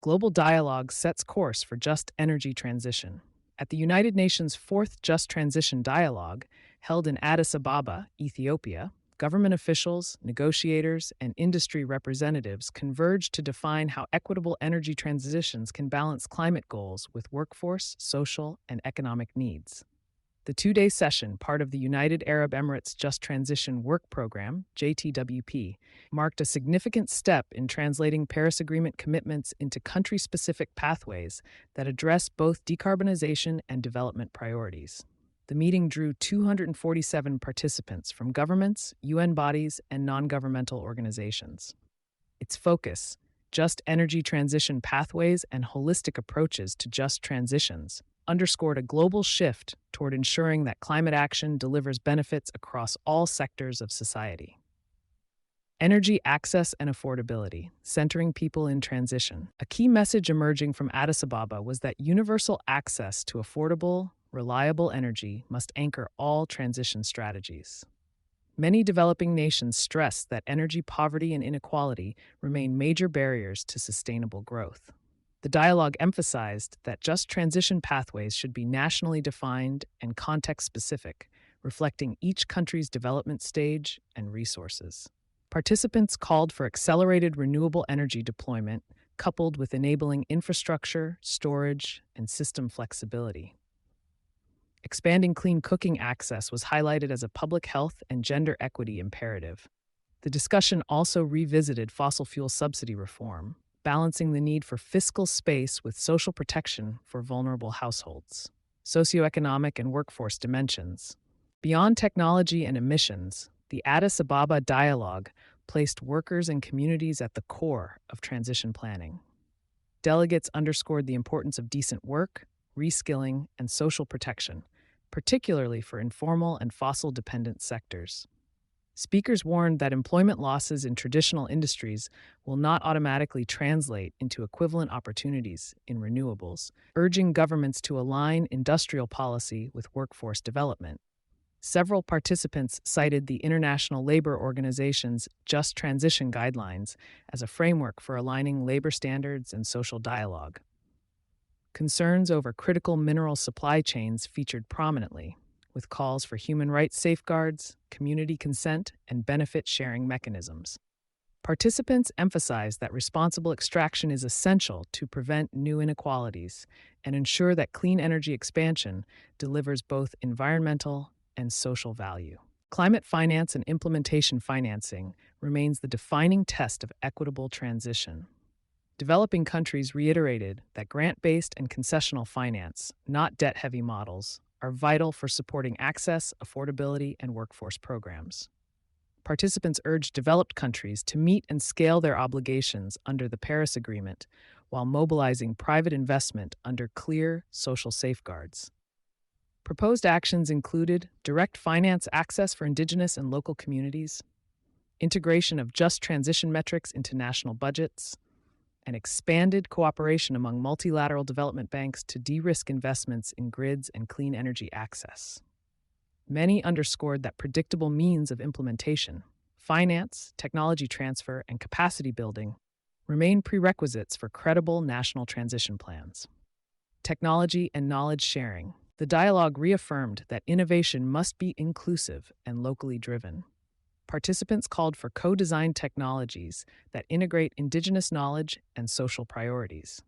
Global dialogue sets course for just energy transition. At the United Nations' fourth Just Transition Dialogue, held in Addis Ababa, Ethiopia, government officials, negotiators, and industry representatives converged to define how equitable energy transitions can balance climate goals with workforce, social, and economic needs. The two-day session, part of the United Arab Emirates Just Transition Work Program, JTWP, marked a significant step in translating Paris Agreement commitments into country-specific pathways that address both decarbonization and development priorities. The meeting drew 247 participants from governments, UN bodies, and non-governmental organizations. Its focus, just energy transition pathways and holistic approaches to just transitions, underscored a global shift toward ensuring that climate action delivers benefits across all sectors of society. Energy access and affordability, centering people in transition. A key message emerging from Addis Ababa was that universal access to affordable, reliable energy must anchor all transition strategies. Many developing nations stress that energy poverty and inequality remain major barriers to sustainable growth. The dialogue emphasized that just transition pathways should be nationally defined and context-specific, reflecting each country's development stage and resources. Participants called for accelerated renewable energy deployment, coupled with enabling infrastructure, storage, and system flexibility. Expanding clean cooking access was highlighted as a public health and gender equity imperative. The discussion also revisited fossil fuel subsidy reform, balancing the need for fiscal space with social protection for vulnerable households. Socioeconomic and workforce dimensions. Beyond technology and emissions, the Addis Ababa dialogue placed workers and communities at the core of transition planning. Delegates underscored the importance of decent work, reskilling, and social protection, particularly for informal and fossil-dependent sectors. Speakers warned that employment losses in traditional industries will not automatically translate into equivalent opportunities in renewables, urging governments to align industrial policy with workforce development. Several participants cited the International Labor Organization's Just Transition Guidelines as a framework for aligning labor standards and social dialogue. Concerns over critical mineral supply chains featured prominently, with calls for human rights safeguards, community consent, and benefit-sharing mechanisms. Participants emphasized that responsible extraction is essential to prevent new inequalities and ensure that clean energy expansion delivers both environmental and social value. Climate finance and implementation financing remains the defining test of equitable transition. Developing countries reiterated that grant-based and concessional finance, not debt-heavy models, are vital for supporting access, affordability, and workforce programs. Participants urged developed countries to meet and scale their obligations under the Paris Agreement while mobilizing private investment under clear social safeguards. Proposed actions included direct finance access for indigenous and local communities, integration of just transition metrics into national budgets, and expanded cooperation among multilateral development banks to de-risk investments in grids and clean energy access. Many underscored that predictable means of implementation, finance, technology transfer, and capacity building remain prerequisites for credible national transition plans. Technology and knowledge sharing. The dialogue reaffirmed that innovation must be inclusive and locally driven. Participants called for co-designed technologies that integrate indigenous knowledge and social priorities.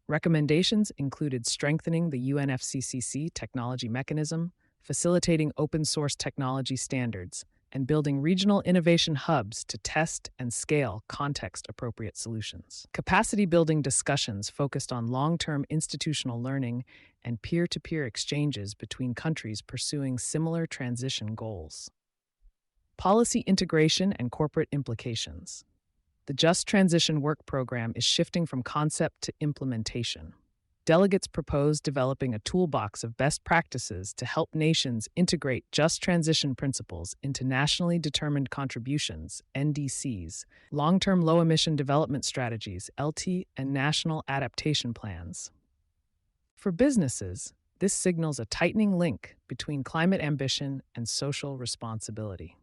Recommendations included strengthening the UNFCCC technology mechanism, facilitating open-source technology standards, and building regional innovation hubs to test and scale context-appropriate solutions. Capacity-building discussions focused on long-term institutional learning and peer-to-peer exchanges between countries pursuing similar transition goals. Policy integration and corporate implications. The Just Transition Work Program is shifting from concept to implementation. Delegates proposed developing a toolbox of best practices to help nations integrate just transition principles into nationally determined contributions, NDCs, long-term low-emission development strategies, LT, and national adaptation plans. For businesses, this signals a tightening link between climate ambition and social responsibility.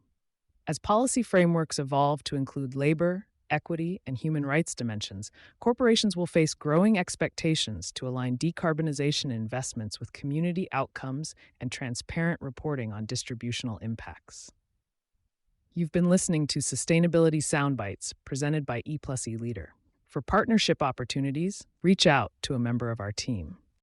As policy frameworks evolve to include labor, equity, and human rights dimensions, corporations will face growing expectations to align decarbonization investments with community outcomes and transparent reporting on distributional impacts. You've been listening to Sustainability Soundbites presented by E plus E Leader. For partnership opportunities, reach out to a member of our team.